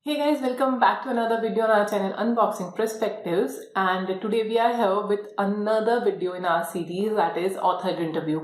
Hey guys, welcome back to another video on our channel Unboxing Perspectives, and today we are here with another video in our series that is author interview.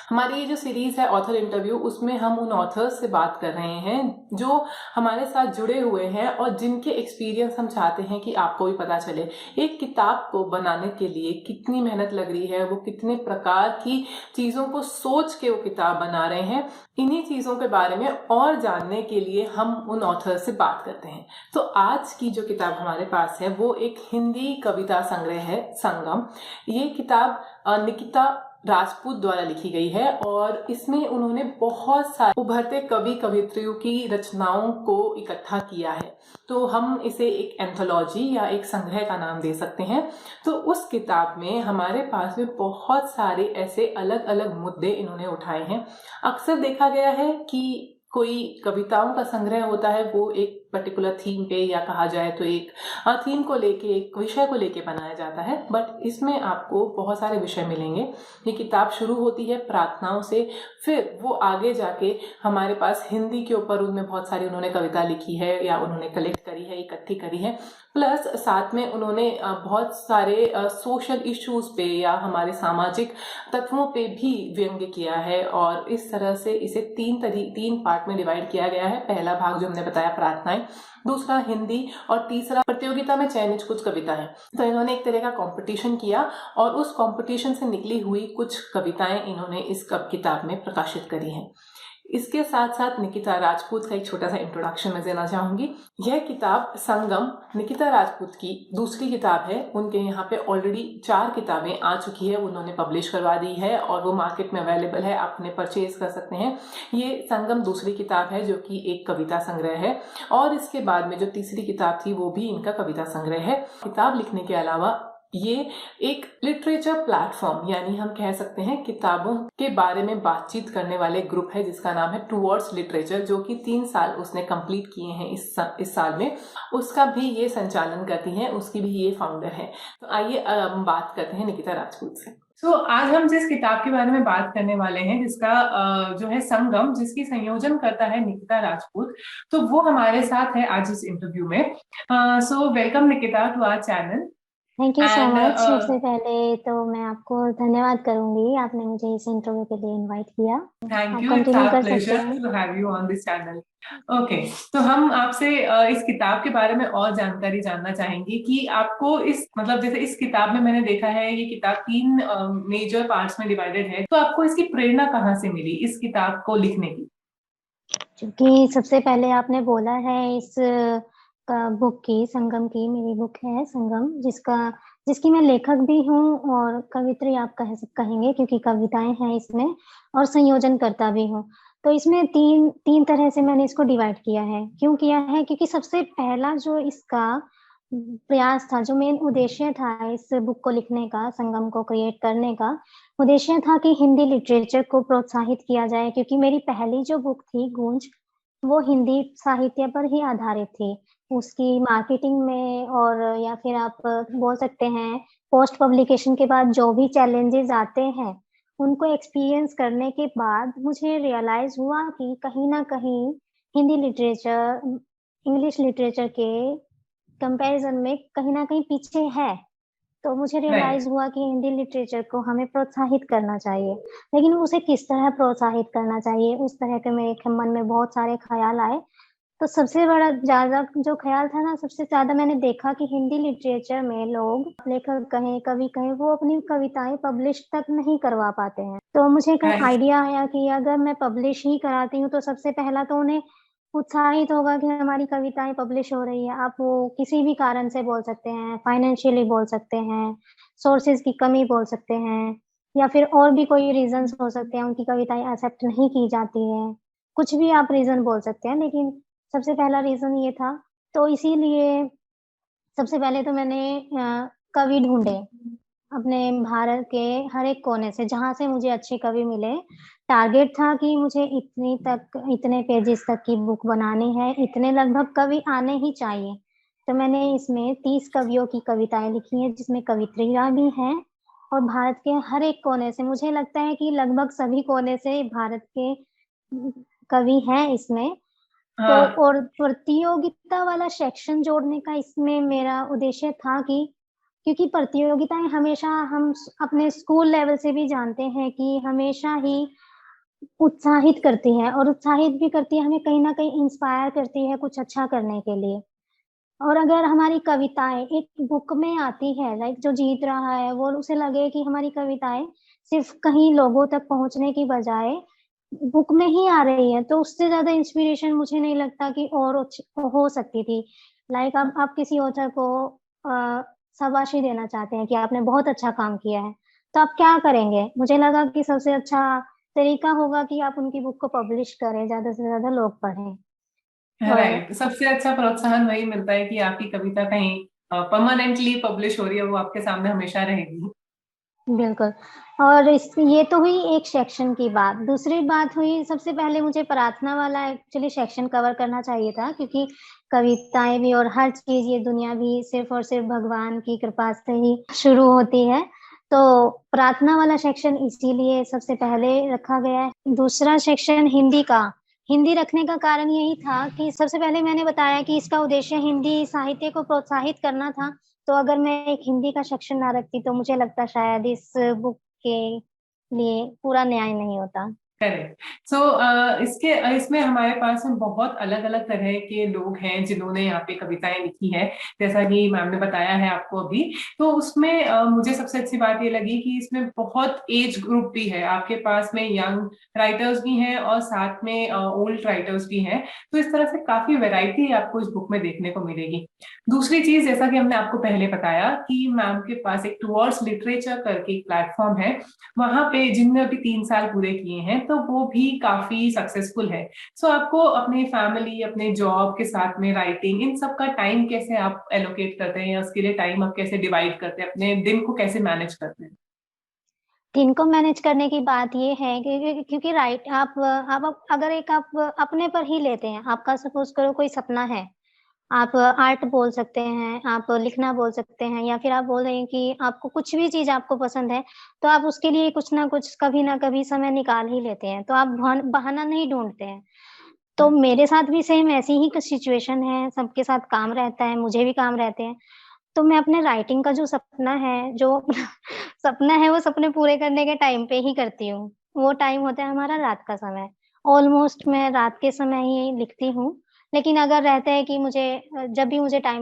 हमारी ये जो series है author interview, उसमें हम उन authors से बात कर रहे हैं जो हमारे साथ जुड़े हुए हैं और जिनके एक्सपीरियंस हम चाहते हैं कि आपको भी पता चले। एक किताब को बनाने के लिए कितनी मेहनत लग रही है, वो कितने प्रकार की चीजों को सोच के वो किताब बना रहे हैं, इन्हीं चीजों के बारे में और जानने के लिए हम उन ऑथर से बात करते हैं। तो आज की जो किताब हमारे पास है वो एक हिंदी कविता संग्रह है, संगम। ये किताब निकिता राजपूत द्वारा लिखी गई है और इसमें उन्होंने बहुत सारे उभरते कवि कवित्रियों की रचनाओं को इकट्ठा किया है। तो हम इसे एक एंथोलॉजी या एक संग्रह का नाम दे सकते हैं। तो उस किताब में हमारे पास में बहुत सारे ऐसे अलग अलग मुद्दे इन्होंने उठाए हैं। अक्सर देखा गया है कि कोई कविताओं का संग्रह होता है, वो एक पर्टिकुलर थीम पे या कहा जाए तो एक थीम को लेके, एक विषय को लेके बनाया जाता है, बट इसमें आपको बहुत सारे विषय मिलेंगे। ये किताब शुरू होती है प्रार्थनाओं से, फिर वो आगे जाके हमारे पास हिंदी के ऊपर उनमें बहुत सारी उन्होंने कविता लिखी है या उन्होंने कलेक्ट करी है, इकट्ठी करी है, प्लस साथ में उन्होंने बहुत सारे सोशल इश्यूज पे या हमारे सामाजिक तत्वों पे भी व्यंग्य किया है। और इस तरह से इसे तीन पार्ट में डिवाइड किया गया है। पहला भाग जो हमने बताया प्रार्थनाएं, दूसरा हिंदी, और तीसरा प्रतियोगिता में चयनित कुछ कविताएं। तो इन्होंने एक तरह का कंपटीशन किया और उस कंपटीशन से निकली हुई कुछ कविताएं इन्होंने इस किताब में प्रकाशित करी हैं। इसके साथ साथ निकिता राजपूत का एक छोटा सा इंट्रोडक्शन मैं देना चाहूंगी। यह किताब संगम निकिता राजपूत की दूसरी किताब है। उनके यहाँ पे ऑलरेडी 4 किताबें आ चुकी है, उन्होंने पब्लिश करवा दी है और वो मार्केट में अवेलेबल है, आप उन्हें परचेज कर सकते हैं। ये संगम दूसरी किताब है जो कि एक कविता संग्रह है, और इसके बाद में जो तीसरी किताब थी वो भी इनका कविता संग्रह है। किताब लिखने के अलावा ये एक लिटरेचर प्लेटफॉर्म, यानी हम कह सकते हैं किताबों के बारे में बातचीत करने वाले ग्रुप है जिसका नाम है टुवर्ड्स लिटरेचर, जो कि 3 साल उसने कंप्लीट किए हैं इस साल में। उसका भी ये संचालन करती हैं, उसकी भी ये फाउंडर है। तो आइए हम बात करते हैं निकिता राजपूत से। तो आज हम जिस किताब के बारे में बात करने वाले हैं, जिसका जो है संगम, जिसकी संयोजन करता है निकिता राजपूत, तो वो हमारे साथ है आज इस इंटरव्यू में। So welcome Nikita to our channel. Thank you so much. सबसे पहले तो मैं आपको धन्यवाद करूंगी, आपने मुझे इस इंटरव्यू के लिए इनवाइट किया। Thank you, it's our pleasure to have you on this channel. Okay, तो हम आपसे इस किताब के बारे में और जानकारी जानना चाहेंगे कि आपको इस जैसे इस किताब में मैंने देखा है ये किताब 3 मेजर पार्ट्स में डिवाइडेड है, तो आपको इसकी प्रेरणा कहाँ से मिली इस किताब को लिखने की? क्योंकि सबसे पहले आपने बोला है इस बुक की, संगम की, मेरी बुक है संगम, जिसकी मैं लेखक भी हूँ और कवित्री आप कहेंगे, क्योंकि कविताएं हैं इसमें, और संयोजनकर्ता भी हूँ। तो इसमें तीन तरह से मैंने इसको डिवाइड किया है। क्यों किया है? क्योंकि सबसे पहला जो इसका प्रयास था, जो मेन उद्देश्य था इस बुक को लिखने का, संगम को क्रिएट करने का उद्देश्य था कि हिंदी लिटरेचर को प्रोत्साहित किया जाए। क्योंकि मेरी पहली जो बुक थी गूंज, वो हिंदी साहित्य पर ही आधारित थी। उसकी मार्केटिंग में, और या फिर आप बोल सकते हैं पोस्ट पब्लिकेशन के बाद जो भी चैलेंजेस आते हैं, उनको एक्सपीरियंस करने के बाद मुझे रियलाइज हुआ कि कहीं ना कहीं हिंदी लिटरेचर इंग्लिश लिटरेचर के कंपैरिजन में कहीं ना कहीं पीछे है। तो मुझे रियलाइज हुआ कि हिंदी लिटरेचर को हमें प्रोत्साहित करना चाहिए, लेकिन उसे किस तरह प्रोत्साहित करना चाहिए, उस तरह के मेरे मन में बहुत सारे ख्याल आए। तो सबसे बड़ा ज्यादा जो ख्याल था ना, सबसे ज्यादा मैंने देखा कि हिंदी लिटरेचर में लोग, लेखक कहें, कवि कहें, वो अपनी कविताएं पब्लिश तक नहीं करवा पाते हैं। तो मुझे एक आइडिया आया कि अगर मैं पब्लिश ही कराती हूँ तो सबसे पहला तो उन्हें उत्साहित होगा कि हमारी कविताएं पब्लिश हो रही है। आप वो किसी भी कारण से बोल सकते हैं, फाइनेंशियली बोल सकते हैं, सोर्सेज की कमी बोल सकते हैं, या फिर और भी कोई रीजंस हो सकते हैं, उनकी कविताएं एक्सेप्ट नहीं की जाती है, कुछ भी आप रीजन बोल सकते हैं, लेकिन सबसे पहला रीजन ये था। तो इसीलिए सबसे पहले तो मैंने कवि ढूंढे अपने भारत के हर एक कोने से, जहां से मुझे अच्छे कवि मिले। टारगेट था कि मुझे इतने पेजेस तक की बुक बनानी है, इतने लगभग कवि आने ही चाहिए। तो मैंने इसमें 30 कवियों की कविताएं लिखी हैं, जिसमें कवित्रियां भी हैं, और भारत के हर एक कोने से, मुझे लगता है कि लगभग सभी कोने से भारत के कवि हैं इसमें। तो हाँ। और प्रतियोगिता वाला सेक्शन जोड़ने का इसमें मेरा उद्देश्य था कि क्योंकि प्रतियोगिताएं हमेशा हम अपने स्कूल लेवल से भी जानते हैं कि हमेशा ही उत्साहित करती है, और उत्साहित भी करती है, हमें कहीं ना कहीं इंस्पायर करती है कुछ अच्छा करने के लिए। और अगर हमारी कविताएं एक बुक में आती है, लाइक जो जीत रहा है वो उसे लगे कि हमारी कविताएं सिर्फ कहीं लोगों तक पहुंचने की बजाय बुक में ही आ रही है, तो उससे ज्यादा इंस्पिरेशन मुझे नहीं लगता कि और हो सकती थी। लाइक आप किसी ऑथर को शाबाशी देना चाहते हैं कि आपने बहुत अच्छा काम किया है, तो आप क्या करेंगे? मुझे लगा कि सबसे अच्छा तरीका होगा कि आप उनकी बुक को पब्लिश करें, ज्यादा से ज्यादा लोग पढ़ें। और राइट, सबसे अच्छा प्रोत्साहन वही मिलता है कि आपकी कविता कहीं परमानेंटली पब्लिश हो रही है, वो आपके सामने हमेशा रहेगी। बिल्कुल। और ये तो हुई एक सेक्शन की बात। दूसरी बात हुई, सबसे पहले मुझे प्रार्थना वाला एक्चुअली सेक्शन कवर करना चाहिए था, क्योंकि कविताएं भी और हर चीज ये दुनिया भी सिर्फ और सिर्फ भगवान की कृपा से ही शुरू होती है। तो प्रार्थना वाला सेक्शन इसीलिए सबसे पहले रखा गया है। दूसरा सेक्शन हिंदी का। हिंदी रखने का कारण यही था कि सबसे पहले मैंने बताया कि इसका उद्देश्य हिंदी साहित्य को प्रोत्साहित करना था। तो अगर मैं एक हिंदी का सेक्शन ना रखती तो मुझे लगता शायद इस बुक के लिए पूरा न्याय नहीं होता। करेक्ट। सो इसके इसमें हमारे पास में बहुत अलग अलग तरह के लोग हैं जिन्होंने यहाँ पे कविताएं लिखी है, जैसा कि मैम ने बताया है आपको अभी। तो उसमें मुझे सबसे अच्छी बात ये लगी कि इसमें बहुत एज ग्रुप भी है, आपके पास में यंग राइटर्स भी हैं और साथ में ओल्ड राइटर्स भी हैं। तो इस तरह से काफी वैरायटी आपको इस बुक में देखने को मिलेगी। दूसरी चीज, जैसा कि हमने आपको पहले बताया कि मैम के पास एक टुवर्ड्स लिटरेचर करके एक प्लेटफॉर्म है, वहां पे जिनने अभी 3 साल पूरे किए हैं तो वो भी काफी सक्सेसफुल है। सो आपको अपनी फैमिली, अपने जॉब के साथ में राइटिंग, इन सब का टाइम कैसे आप एलोकेट करते हैं, या उसके लिए टाइम आप कैसे डिवाइड करते हैं, अपने दिन को कैसे मैनेज करते हैं? दिन को मैनेज करने की बात ये है कि क्योंकि राइट आप अगर एक आप अपने पर ही लेते हैं, आपका सपोज करो कोई सपना है, आप आर्ट बोल सकते हैं, आप लिखना बोल सकते हैं, या फिर आप बोल रहे हैं कि आपको कुछ भी चीज आपको पसंद है, तो आप उसके लिए कुछ ना कुछ कभी ना कभी समय निकाल ही लेते हैं, तो आप बहाना नहीं ढूंढते हैं। तो मेरे साथ भी सेम ऐसी ही कुछ सिचुएशन है, सबके साथ काम रहता है, मुझे भी काम रहते हैं। तो मैं अपने राइटिंग का जो सपना है, जो अपना सपना है, वो सपने पूरे करने के टाइम पे ही करती हूँ। वो टाइम होता है हमारा रात का समय। ऑलमोस्ट मैं रात के समय ही लिखती हूँ। लेकिन अगर रहता है कि जब भी मुझे टाइम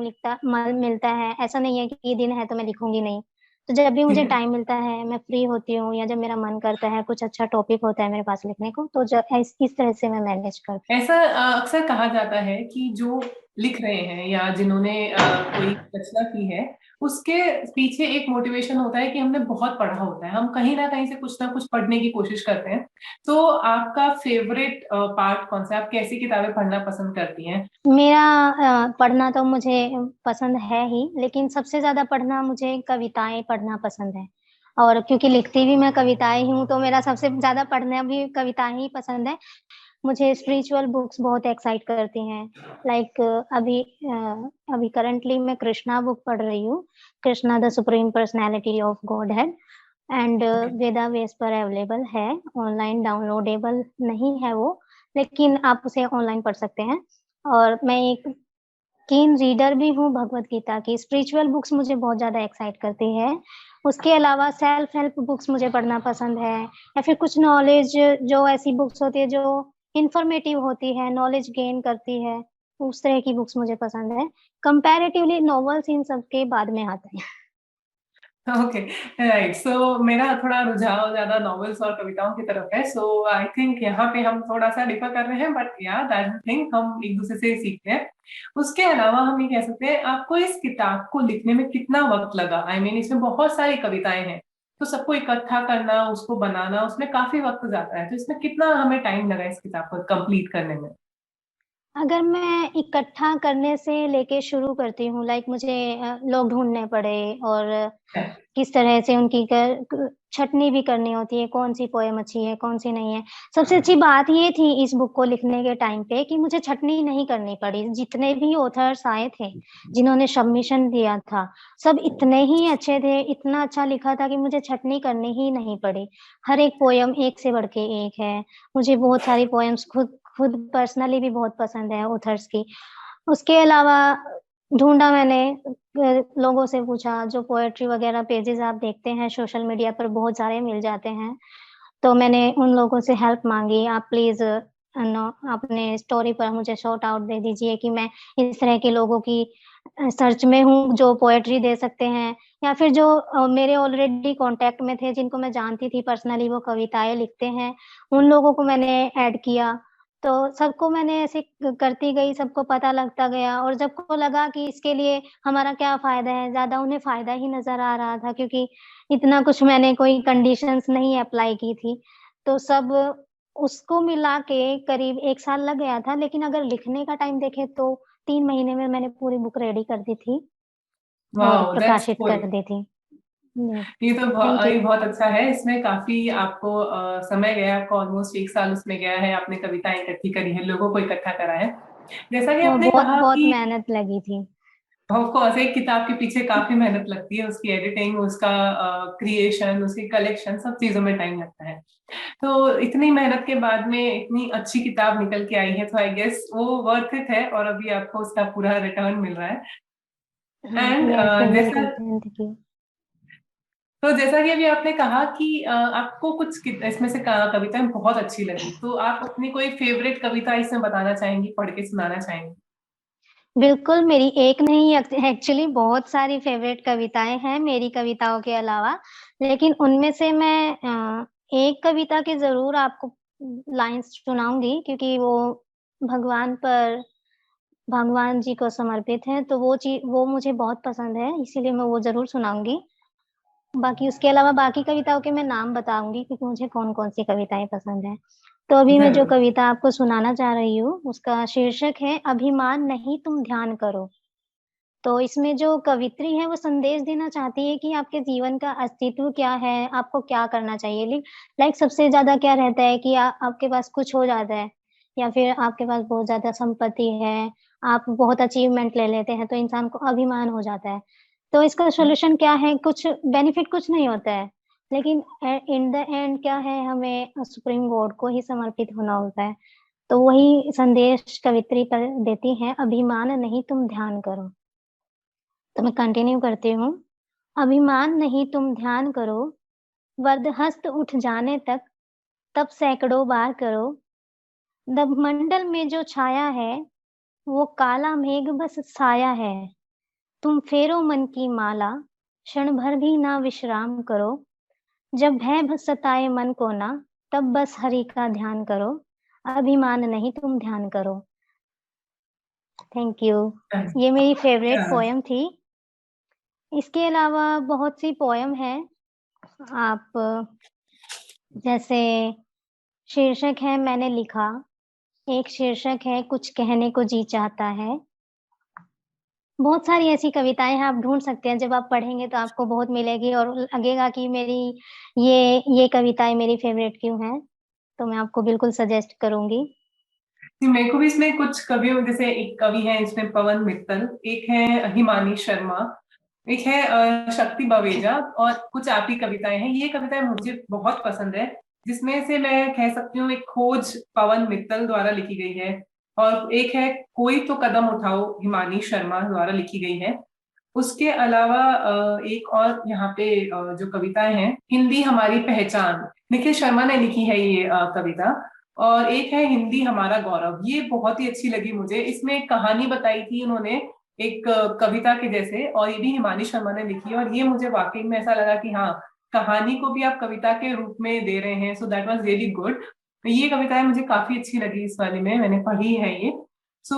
मिलता है, ऐसा नहीं है कि ये दिन है तो मैं लिखूंगी नहीं। तो जब भी मुझे टाइम मिलता है, मैं फ्री होती हूँ, या जब मेरा मन करता है, कुछ अच्छा टॉपिक होता है मेरे पास लिखने को, तो इस तरह से मैं मैनेज करती ऐसा अक्सर कहा जाता है कि जो लिख रहे हैं या जिन्होंने कोई रचना की है, उसके पीछे एक मोटिवेशन होता है कि हमने बहुत पढ़ा होता है, हम कहीं ना कहीं से कुछ ना कुछ पढ़ने की कोशिश करते हैं। तो आपका फेवरेट पार्ट कौन सा है? आप कैसी किताबें पढ़ना पसंद करती हैं? हूँ। मेरा पढ़ना तो मुझे पसंद है ही, लेकिन सबसे ज्यादा पढ़ना मुझे कविताएं पढ़ना पसंद है। और क्योंकि लिखती भी मैं कविताएं ही हूँ, तो मेरा सबसे ज्यादा पढ़ना भी कविताएं ही पसंद है। मुझे स्पिरिचुअल बुक्स बहुत एक्साइट करती हैं। लाइक अभी करंटली मैं कृष्णा बुक पढ़ रही हूँ। Krishna the supreme personality of God head. And Veda base पर अवेलेबल है, ऑनलाइन डाउनलोडेबल नहीं है वो, लेकिन आप उसे ऑनलाइन पढ़ सकते हैं। और मैं एक कीन रीडर भी हूँ भगवत गीता की। स्पिरिचुअल बुक्स मुझे बहुत ज्यादा एक्साइट करती है। उसके अलावा सेल्फ हेल्प बुक्स मुझे पढ़ना पसंद है, या फिर कुछ नॉलेज, जो ऐसी बुक्स होती है जो इंफॉर्मेटिव होती है, नॉलेज गेन करती है, उस तरह की बुक्स मुझे पसंद है। कंपैरेटिवली नॉवेल्स इन सब के बाद में आते हैं। Okay, right. सो मेरा थोड़ा रुझाव ज्यादा नॉवेल्स और कविताओं की तरफ है। सो आई थिंक यहाँ पे हम थोड़ा सा डिफर कर रहे हैं, बट या दैट थिंक हम एक दूसरे से सीखते हैं। उसके अलावा हम ये कह सकते हैं, आपको इस किताब को लिखने में कितना वक्त लगा? आई मीन इसमें बहुत सारी कविताएं हैं, तो सबको इकट्ठा करना, उसको बनाना, उसमें काफी वक्त जाता है। तो इसमें कितना हमें टाइम लगा इस किताब को कंप्लीट करने में? अगर मैं इकट्ठा करने से लेके शुरू करती हूँ, लाइक मुझे लोग ढूंढने पड़े, और किस तरह से उनकी छटनी भी करनी होती है, कौन सी पोएम अच्छी है, कौन सी नहीं है। सबसे अच्छी बात ये थी इस बुक को लिखने के टाइम पे कि मुझे छटनी नहीं करनी पड़ी। जितने भी ऑथर्स आए थे, जिन्होंने सबमिशन दिया था, सब इतने ही अच्छे थे, इतना अच्छा लिखा था कि मुझे छटनी करनी ही नहीं पड़ी। हर एक पोएम एक से बढ़ के एक है। मुझे बहुत सारी पोएम्स खुद खुद पर्सनली भी बहुत पसंद है ऑथर्स की। उसके अलावा ढूँढा मैंने, लोगों से पूछा, जो पोएट्री वगैरह पेजेज़ आप देखते हैं सोशल मीडिया पर बहुत सारे मिल जाते हैं। तो मैंने उन लोगों से हेल्प माँगी, आप प्लीज़ अपने स्टोरी पर मुझे शॉट आउट दे दीजिए कि मैं इस तरह के लोगों की सर्च में हूँ जो पोएट्री दे सकते हैं, या फिर जो मेरे ऑलरेडी कॉन्टैक्ट में थे जिनको मैं जानती थी पर्सनली, वो कविताएँ लिखते हैं, उन लोगों को मैंने ऐड किया। तो सबको मैंने ऐसे करती गई, सबको पता लगता गया, और जब को लगा कि इसके लिए हमारा क्या फ़ायदा है, ज़्यादा उन्हें फ़ायदा ही नज़र आ रहा था, क्योंकि इतना कुछ मैंने कोई कंडीशंस नहीं अप्लाई की थी। तो सब उसको मिला के करीब 1 साल लग गया था, लेकिन अगर लिखने का टाइम देखें तो 3 महीने में मैंने पूरी बुक रेडी कर दी थी और वाओ, दैट्स प्रकाशित गुड। कर दी थी। यस, ये तो थैंक ये यू। बहुत अच्छा है। इसमें काफी आपको समय गया, आपको ऑलमोस्ट 1 साल उसमें गया है, आपने कविताएं इकट्ठी करी है, लोगों को इकट्ठा करा है। जैसा कि वो आपने बहुत कहा बहुत कि मेहनत लगी थी। ऑफ कोर्स एक किताब के पीछे काफी मेहनत लगती है, उसकी एडिटिंग, उसका क्रिएशन, उसकी कलेक्शन, सब चीजों में टाइम लगता है। तो इतनी मेहनत के बाद में इतनी अच्छी किताब निकल के आई है, तो आई गेस वो वर्थ इट है, और अभी आपको उसका पूरा रिटर्न मिल रहा है। एंड यस, जैसा थैंक यू। तो जैसा कि अभी आपने कहा कि आपको कुछ इसमें से कविताएं बहुत अच्छी लगी, तो आप अपनी कोई फेवरेट कविता इसमें बताना चाहेंगी, पढ़ के सुनाना चाहेंगी? बिल्कुल, मेरी एक नहीं, एक्चुअली बहुत सारी फ़ेवरेट कविताएँ हैं मेरी कविताओं के अलावा, लेकिन उनमें से मैं एक कविता के ज़रूर आपको लाइन्स सुनाऊँगी, क्योंकि वो भगवान पर भगवान जी को समर्पित है, तो वो मुझे बहुत पसंद है, इसीलिए मैं वो ज़रूर सुनाऊँगी। बाकी उसके अलावा बाकी कविताओं के मैं नाम बताऊँगी, क्योंकि मुझे कौन-कौन सी कविताएँ पसंद हैं। तो अभी मैं जो जरूर। कविता आपको सुनाना चाह रही हूँ, उसका शीर्षक है अभिमान नहीं तुम ध्यान करो। तो इसमें जो कवित्री है वो संदेश देना चाहती है कि आपके जीवन का अस्तित्व क्या है, आपको क्या करना चाहिए। लाइक सबसे ज़्यादा क्या रहता है कि आपके पास कुछ हो जाता है, या फिर आपके पास बहुत ज़्यादा संपत्ति है, आप बहुत अचीवमेंट ले लेते हैं, तो इंसान को अभिमान हो जाता है। तो इसका सॉल्यूशन क्या है? कुछ बेनिफिट कुछ नहीं होता है, लेकिन इन द एंड क्या है, हमें सुप्रीम गॉड को ही समर्पित होना होता है। तो वही संदेश कवित्री पर देती हैं, अभिमान नहीं तुम ध्यान करो। तो मैं कंटिन्यू करती हूँ। अभिमान नहीं तुम ध्यान करो, वरदहस्त उठ जाने तक, तब सैकड़ों बार करो। नभमंडल में जो छाया है, वो काला मेघ बस साया है। तुम फेरो मन की माला, क्षण भर भी ना विश्राम करो। जब भय सताए मन को ना, तब बस हरि का ध्यान करो। अभिमान नहीं तुम ध्यान करो। Thank you. ये मेरी फेवरेट Yeah. पोएम थी। इसके अलावा बहुत सी पोएम हैं। आप जैसे शीर्षक है मैंने लिखा, एक शीर्षक है कुछ कहने को जी चाहता है। बहुत सारी ऐसी कविताएँ हैं, आप ढूँढ सकते हैं, जब आप पढ़ेंगे तो आपको बहुत मिलेगी और लगेगा कि मेरी ये कविताएँ मेरी फ़ेवरेट क्यों हैं, तो मैं आपको बिल्कुल सजेस्ट करूँगी। जी, मेरे को भी इसमें कुछ कवियों, जैसे एक कवि है इसमें पवन मित्तल, एक है हिमानी शर्मा, एक है शक्ति बवेजा, और कुछ आप ही कविताएं हैं। ये कविताएं मुझे बहुत पसंद है, जिसमें से मैं कह सकती हूँ एक खोज पवन मित्तल द्वारा लिखी गई है, और एक है कोई तो कदम उठाओ हिमानी शर्मा द्वारा लिखी गई है। उसके अलावा एक और यहाँ पे जो कविताएं हैं, हिंदी हमारी पहचान, निखिल शर्मा ने लिखी है ये कविता। और एक है हिंदी हमारा गौरव, ये बहुत ही अच्छी लगी मुझे। इसमें एक कहानी बताई थी उन्होंने, एक कविता के जैसे, और ये भी हिमानी शर्मा ने लिखी है, और ये मुझे वाकई में ऐसा लगा कि हाँ, कहानी को भी आप कविता के रूप में दे रहे हैं, so that was really good. तो ये कविताएं मुझे काफी अच्छी लगी, इस वाले में मैंने पढ़ी है ये। सो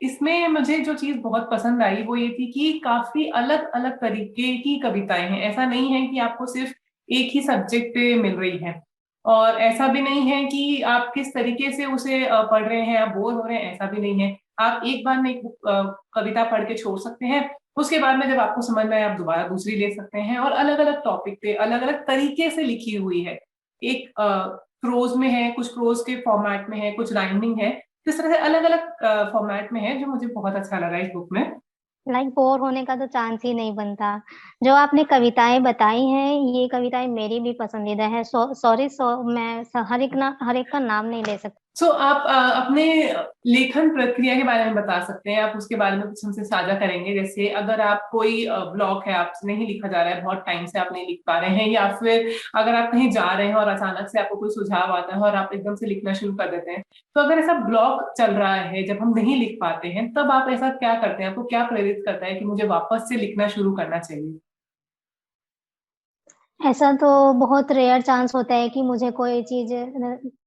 इसमें मुझे जो चीज बहुत पसंद आई वो ये थी कि काफी अलग अलग तरीके की कविताएं हैं। ऐसा नहीं है कि आपको सिर्फ एक ही सब्जेक्ट पे मिल रही है, और ऐसा भी नहीं है कि आप किस तरीके से उसे पढ़ रहे हैं, आप बोर हो रहे हैं, ऐसा भी नहीं है। आप एक बार में एक कविता पढ़ के छोड़ सकते हैं, उसके बाद में जब आपको समझ में आए आप दोबारा दूसरी ले सकते हैं, और अलग अलग टॉपिक पे अलग अलग तरीके से लिखी हुई है। एक प्रोज में है, कुछ प्रोज के फॉर्मेट में है, कुछ राइमिंग है, तो इस तरह से अलग अलग फॉर्मेट में है, जो मुझे बहुत अच्छा लगा इस बुक में। लाइक बोर होने का तो चांस ही नहीं बनता। जो आपने कविताएँ बताई हैं, ये कविताएँ मेरी भी पसंदीदा हैं। सॉरी, मैं हर एक का नाम नहीं ले सकती। आप अपने लेखन प्रक्रिया के बारे में बता सकते हैं, आप उसके बारे में कुछ हमसे साझा करेंगे? जैसे अगर आप कोई ब्लॉक है, आपसे नहीं लिखा जा रहा है, बहुत टाइम से आप नहीं लिख पा रहे हैं, या फिर अगर आप कहीं जा रहे हैं और अचानक से आपको कोई सुझाव आता है और आप एकदम से लिखना शुरू कर देते हैं, तो अगर ऐसा ब्लॉक चल रहा है जब हम नहीं लिख पाते हैं, तब आप ऐसा क्या करते हैं? आपको क्या प्रेरित करता है कि मुझे वापस से लिखना शुरू करना चाहिए? ऐसा तो बहुत रेयर चांस होता है कि मुझे कोई चीज़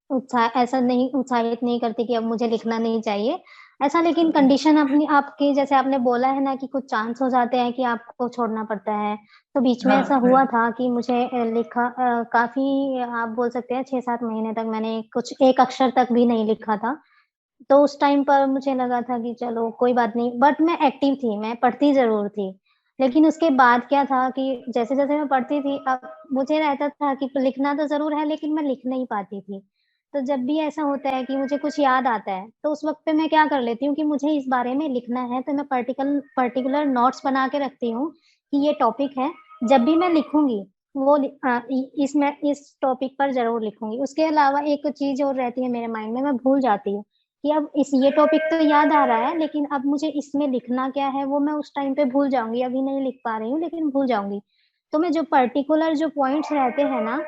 उत्साह ऐसा नहीं उत्साहित नहीं करती कि अब मुझे लिखना नहीं चाहिए। ऐसा लेकिन कंडीशन अपनी आपकी जैसे आपने बोला है ना कि कुछ चांस हो जाते हैं कि आपको छोड़ना पड़ता है। तो बीच में हाँ, ऐसा हुआ था कि मुझे काफ़ी आप बोल सकते हैं 6-7 महीने तक मैंने कुछ एक अक्षर तक भी नहीं लिखा था। तो उस टाइम पर मुझे लगा था कि चलो कोई बात नहीं, बट मैं एक्टिव थी, मैं पढ़ती ज़रूर थी। लेकिन उसके बाद क्या था कि जैसे-जैसे मैं पढ़ती थी, अब मुझे रहता था कि लिखना तो ज़रूर है, लेकिन मैं लिख नहीं पाती थी। तो जब भी ऐसा होता है कि मुझे कुछ याद आता है, तो उस वक़्त पे मैं क्या कर लेती हूँ कि मुझे इस बारे में लिखना है, तो मैं पर्टिकुलर नोट्स बना के रखती हूँ कि ये टॉपिक है, जब भी मैं लिखूँगी, वो इसमें इस टॉपिक पर ज़रूर लिखूँगी। उसके अलावा एक चीज़ और रहती है मेरे माइंड में, मैं भूल जाती हूँ कि अब ये टॉपिक तो याद आ रहा है, लेकिन अब मुझे इसमें लिखना क्या है, वो मैं उस टाइम पे भूल जाऊँगी। अभी नहीं लिख पा रही हूँ, लेकिन भूल जाऊँगी। तो मैं जो पर्टिकुलर जो पॉइंट्स रहते हैं ना,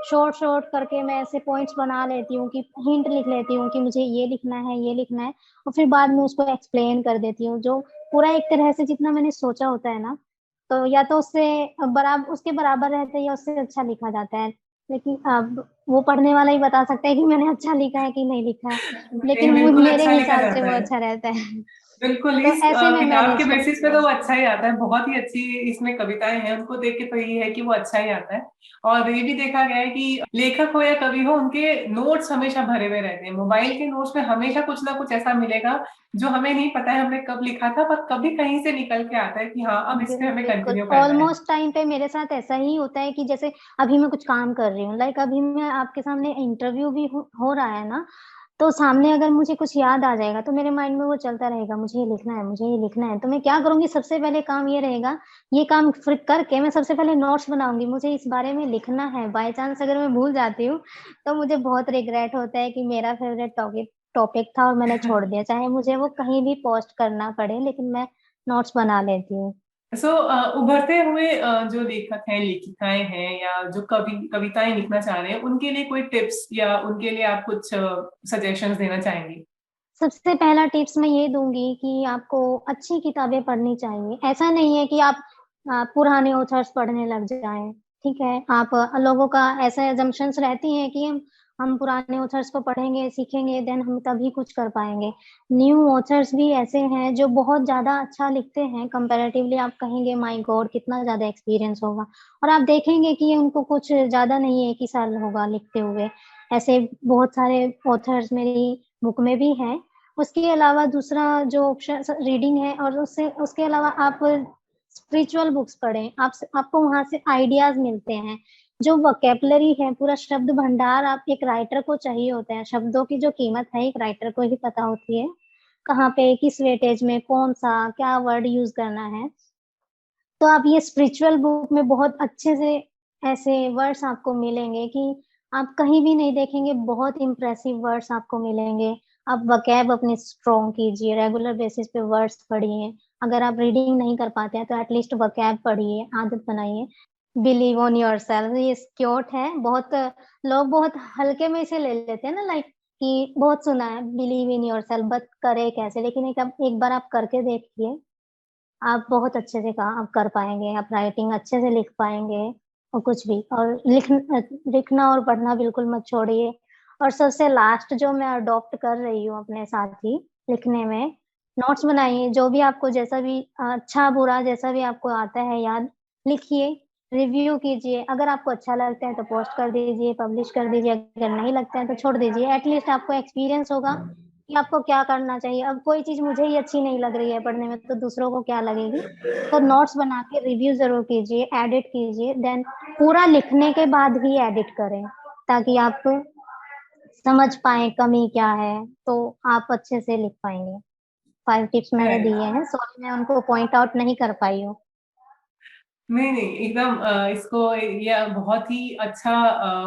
शॉर्ट-शॉर्ट करके मैं ऐसे पॉइंट्स बना लेती हूँ कि हिंट लिख लेती हूँ कि मुझे ये लिखना है, ये लिखना है और फिर बाद में उसको एक्सप्लेन कर देती हूँ। जो पूरा एक तरह से जितना मैंने सोचा होता है ना, तो या तो उससे उसके बराबर रहता है या उससे अच्छा लिखा जाता है। लेकिन अब वो पढ़ने वाला ही बता सकता है कि मैंने अच्छा लिखा है कि नहीं लिखा है। नहीं, लेकिन बिल्कुल मेरे अच्छा लिखा हिसाब से जाता वो है। अच्छा रहता है। बिल्कुल, तो इस ऐसे में किताब मैंने के छोड़ बेसिस पे दिया। तो वो अच्छा ही आता है। बहुत ही अच्छी इसमें कविताएं हैं, उनको देख के तो ये है कि वो अच्छा ही आता है। और ये भी देखा गया है कि लेखक हो या कवि हो, उनके नोट्स हमेशा भरे हुए रहते हैं। मोबाइल के नोट्स में हमेशा कुछ ना कुछ ऐसा मिलेगा जो हमें नहीं पता है हमने कब लिखा था, पर कभी कहीं से निकल के आता है कि हाँ, अब इस पे हमें बिल्कुल, कंटिन्यू करना है। ऑलमोस्ट टाइम पे मेरे साथ ऐसा ही होता है कि जैसे अभी मैं कुछ काम कर रही हूँ, लाइक अभी मैं आपके सामने इंटरव्यू भी हो रहा है ना, तो सामने अगर मुझे कुछ याद आ जाएगा, तो मेरे माइंड में वो चलता रहेगा, मुझे ये लिखना है, मुझे ये लिखना है। तो मैं क्या करूँगी, सबसे पहले काम ये रहेगा, ये काम फिर करके मैं सबसे पहले नोट्स बनाऊँगी, मुझे इस बारे में लिखना है। बाय चांस अगर मैं भूल जाती हूँ, तो मुझे बहुत रिग्रेट होता है कि मेरा फेवरेट टॉपिक टॉपिक था और मैंने छोड़ दिया। चाहे मुझे वो कहीं भी पोस्ट करना पड़े, लेकिन मैं नोट्स बना लेती हूँ। उभरते हुए जो लेखक हैं, लेखिकाएं हैं, या जो कविताएं लिखना चाह रहे हैं, उनके लिए कोई टिप्स या उनके लिए आप कुछ सजेशंस देना चाहेंगे? सबसे पहला टिप्स मैं ये दूँगी कि आपको अच्छी किताबें पढ़नी चाहिए। ऐसा नहीं है कि आप पुराने ऑथर्स पढ़ने लग जाएँ, ठीक है? आप लोगों का ऐसा असम्पशन्स रहती हैं कि हम पुराने ऑथर्स को पढ़ेंगे, सीखेंगे, देन हम तभी कुछ कर पाएँगे। न्यू ऑथर्स भी ऐसे हैं जो बहुत ज़्यादा अच्छा लिखते हैं, कंपैरेटिवली आप कहेंगे माय गॉड! कितना ज़्यादा एक्सपीरियंस होगा और आप देखेंगे कि उनको कुछ ज़्यादा नहीं 1 ही साल होगा लिखते हुए। ऐसे बहुत सारे ऑथर्स मेरी बुक में भी हैं। उसके अलावा दूसरा जो ऑप्शन रीडिंग है और उससे उसके अलावा आप स्पिरिचुअल बुक्स पढ़ें। आपको वहाँ से आइडियाज़ मिलते हैं। जो वोकैब्युलरी है, पूरा शब्द भंडार आप एक राइटर को चाहिए होता है। शब्दों की जो कीमत है एक राइटर को ही पता होती है। कहाँ पे, किस वेटेज में, कौन-सा, क्या वर्ड यूज़ करना है। तो आप ये स्पिरिचुअल बुक में बहुत अच्छे से ऐसे वर्ड्स आपको मिलेंगे कि आप कहीं भी नहीं देखेंगे, बहुत इम्प्रेसिव वर्ड्स आपको मिलेंगे। आप वोकैब अपनी स्ट्रॉन्ग कीजिए, रेगुलर बेसिस पे वर्ड्स पढ़िए। अगर आप रीडिंग नहीं कर पाते हैं, तो एट लीस्ट वोकैब पढ़िए, आदत बनाइए। बिलीव ऑन योरसेल्फ ये क्योट है, बहुत लोग बहुत हल्के में इसे ले लेते हैं ना लाइक कि बहुत सुना है बिलीव इन योरसेल्फ बट करे कैसे? लेकिन एक बार आप करके देखिए आप बहुत अच्छे से काम कर पाएँगे, आप राइटिंग अच्छे से लिख पाएँगे और कुछ भी और लिखना और पढ़ना बिल्कुल मत छोड़िए। और सबसे लास्ट जो मैं अडॉप्ट कर रही हूँ अपने साथ ही लिखने में, नोट्स बनाइए, जो भी आपको जैसा भी अच्छा-बुरा जैसा भी आपको आता है याद, लिखिए, रिव्यू कीजिए। अगर आपको अच्छा लगता है तो पोस्ट कर दीजिए, पब्लिश कर दीजिए, अगर नहीं लगता है तो छोड़ दीजिए। एट लीस्ट आपको एक्सपीरियंस होगा कि आपको क्या करना चाहिए। अब कोई चीज़ मुझे ही अच्छी नहीं लग रही है पढ़ने में, तो दूसरों को क्या लगेगी? तो नोट्स बना के रिव्यू ज़रूर कीजिए, एडिट कीजिए, देन पूरा लिखने के बाद ही एडिट करें, ताकि आप समझ पाएँ कमी क्या है, तो आप अच्छे से लिख पाएँगे। 5 टिप्स मैंने दिए हैं, सॉरी मैं उनको पॉइंट आउट नहीं कर पाई हूँ। नहीं, नहीं, एकदम इसको ये बहुत ही अच्छा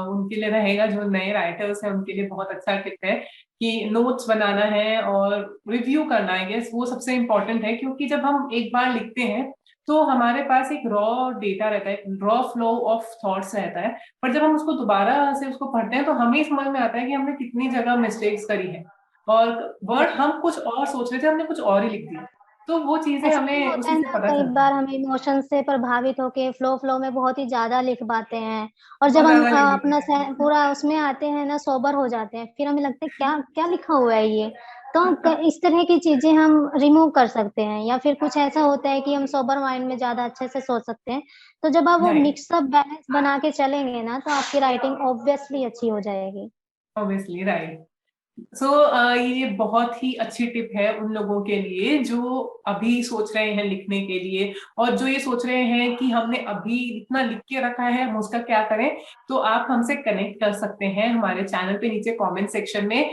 उनके लिए रहेगा, जो नए राइटर्स हैं, उनके लिए बहुत अच्छा टिप है कि नोट्स बनाना है और रिव्यू करना है, गेस वो सबसे इम्पोर्टेंट है, क्योंकि जब हम एक बार लिखते हैं तो हमारे पास एक रॉ डेटा रहता है, रॉ फ्लो ऑफ थॉट्स रहता है, पर जब हम उसको दोबारा से उसको पढ़ते हैं तो हमें ही समझ में आता है कि हमने कितनी जगह मिस्टेक्स करी है और वर्ड हम कुछ और सोच रहे थे, हमने कुछ और ही लिख दिया। तो वो चीजें ऐसा भी हमें होता उसी है से ना, पता कई चलती बार है। हम इमोशन से प्रभावित होके फ्लो में बहुत ही ज्यादा लिख पाते हैं, और जब बहुत हम ज्यादा लिख अपना देते हैं। पूरा उसमें आते हैं ना, सोबर हो जाते हैं, फिर हमें लगता है क्या क्या लिखा हुआ है ये। तो इस तरह की चीजें हम रिमूव कर सकते हैं, या फिर कुछ ऐसा होता है कि हम सोबर माइंड में ज्यादा अच्छे से सोच सकते हैं। तो जब आप वो राइट। मिक्सअप बैलेंस बना के चलेंगे ना, तो आपकी राइटिंग ऑब्वियसली अच्छी हो जाएगी। Obviously, right. सो ये बहुत ही अच्छी टिप है उन लोगों के लिए जो अभी सोच रहे हैं लिखने के लिए, और जो ये सोच रहे हैं कि हमने अभी इतना लिख के रखा है, हम उसका क्या करें। तो आप हमसे कनेक्ट कर सकते हैं हमारे चैनल पे नीचे कमेंट सेक्शन में।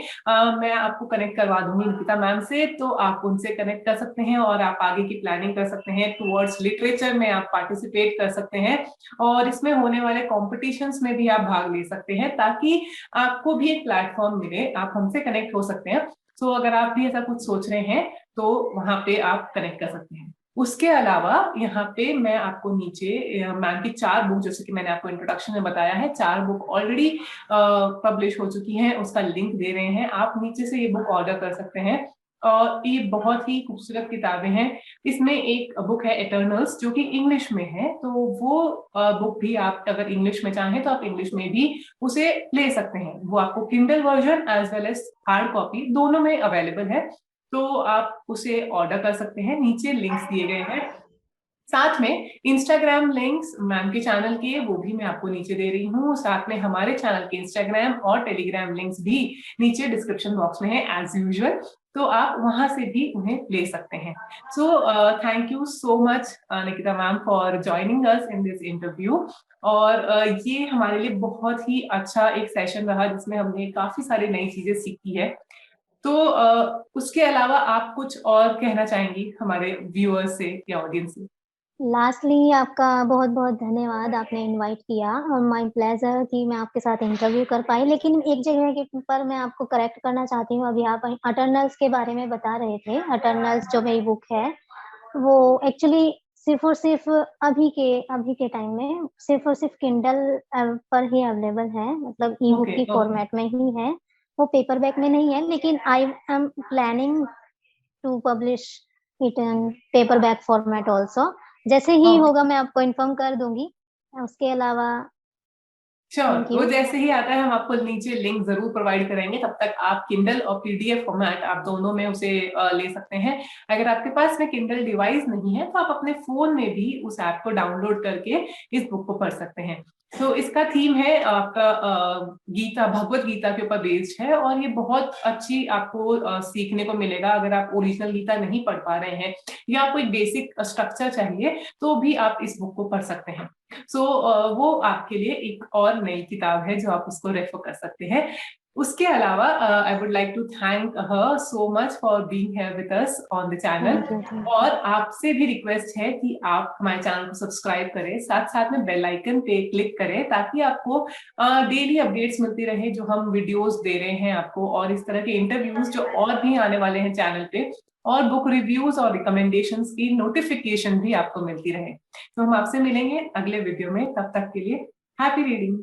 मैं आपको कनेक्ट करवा दूंगी निकिता मैम से, तो आप उनसे कनेक्ट कर सकते हैं और आप आगे की प्लानिंग कर सकते हैं। टुवर्ड्स लिटरेचर में आप पार्टिसिपेट कर सकते हैं और इसमें होने वाले कॉम्पिटिशन्स में भी आप भाग ले सकते हैं, ताकि आपको भी एक प्लेटफॉर्म मिले, आप हमसे कनेक्ट हो सकते हैं। तो अगर आप भी ऐसा कुछ सोच रहे हैं तो वहां पे आप कनेक्ट कर सकते हैं। उसके अलावा यहाँ पे मैं आपको नीचे मैम की 4 बुक, जैसे कि मैंने आपको इंट्रोडक्शन में बताया है, 4 बुक ऑलरेडी पब्लिश हो चुकी हैं, उसका लिंक दे रहे हैं, आप नीचे से ये बुक ऑर्डर कर सकते हैं। और ये बहुत ही खूबसूरत किताबें हैं। इसमें एक बुक है एटर्नल्स, जो कि इंग्लिश में है, तो वो बुक भी आप अगर इंग्लिश में चाहें तो आप इंग्लिश में भी उसे ले सकते हैं। वो आपको Kindle version as well as hard copy दोनों में अवेलेबल है, तो आप उसे ऑर्डर कर सकते हैं। नीचे लिंक्स दिए गए हैं, साथ में इंस्टाग्राम लिंक्स मैम के चैनल के वो भी मैं आपको नीचे दे रही हूँ, साथ में हमारे चैनल के इंस्टाग्राम और टेलीग्राम लिंक्स भी नीचे डिस्क्रिप्शन बॉक्स में है एज यूजुअल, तो आप वहां से भी उन्हें ले सकते हैं। So thank you so much Nikita ma'am for joining us in this interview. और ये हमारे लिए बहुत ही अच्छा एक सेशन रहा जिसमें हमने काफी सारी नई चीजें सीखी है। तो उसके अलावा आप कुछ और कहना चाहेंगी हमारे व्यूअर्स से या ऑडियंस से? लास्टली आपका बहुत बहुत धन्यवाद, आपने इनवाइट किया, और माय प्लेजर कि मैं आपके साथ इंटरव्यू कर पाई। लेकिन एक जगह के पर मैं आपको करेक्ट करना चाहती हूँ। अभी आप अटर्नल्स के बारे में बता रहे थे। अटर्नल्स जो मेरी बुक है, वो एक्चुअली सिर्फ और सिर्फ अभी के टाइम में सिर्फ और सिर्फ किंडल पर ही अवेलेबल है, मतलब ई बुक ओके, की ओके। फॉर्मेट में ही है। वो पेपर बैक में नहीं है, लेकिन I am planning to publish it in paperback format also. जैसे ही ओके, होगा मैं आपको इन्फॉर्म कर दूंगी। उसके अलावा श्योर, थैंक वो यू। जैसे ही आता है हम आपको नीचे लिंक जरूर प्रोवाइड करेंगे। तब तक आप किंडल और पीडीएफ फॉर्मेट आप दोनों में उसे ले सकते हैं। अगर आपके पास में किंडल डिवाइस नहीं है तो आप अपने फोन में भी उस ऐप को डाउनलोड करके इस बुक को पढ़ सकते हैं। तो इसका थीम है आपका गीता, भगवत गीता के ऊपर बेस्ड है, और ये बहुत अच्छी आपको सीखने को मिलेगा। अगर आप ओरिजिनल गीता नहीं पढ़ पा रहे हैं या आपको एक बेसिक स्ट्रक्चर चाहिए तो भी आप इस बुक को पढ़ सकते हैं। सो वो आपके लिए एक और नई किताब है जो आप उसको रेफर कर सकते हैं। उसके अलावा I would like to thank her so much for being here with us on the channel. Thank you. और आपसे भी रिक्वेस्ट है कि आप हमारे चैनल को सब्सक्राइब करें, साथ साथ में बेल आइकन पे क्लिक करें, ताकि आपको डेली अपडेट्स मिलती रहे जो हम वीडियोस दे रहे हैं आपको, और इस तरह के इंटरव्यूज जो और भी आने वाले हैं चैनल पे, और बुक रिव्यूज और रिकमेंडेशंस की नोटिफिकेशन भी आपको मिलती रहे। तो हम आपसे मिलेंगे अगले वीडियो में, तब तक के लिए हैप्पी रीडिंग।